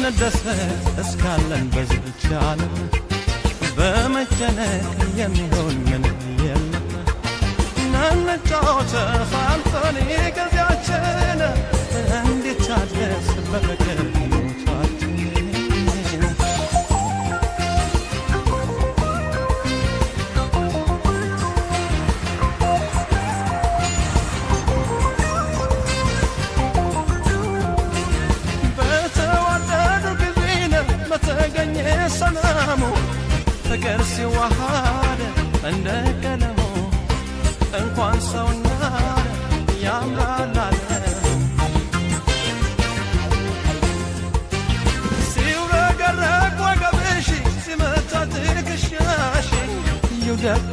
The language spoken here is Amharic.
እንደሰት እስካለን በዚህች ዓለም በመጨነቅ የሚሆን ምንም የለም ነንጫወት ፋንፈኒ ጊዜያችን እንዲታደስ በፍቅር ሕይወታችን ሰላሙ ፍቅር ሲዋሃድ እንደ ቀለሙ እንኳን ሰውና ያምራል ሲውረገረግ ወገብሽ ሲመታ ትከሻሽ ይውደቅ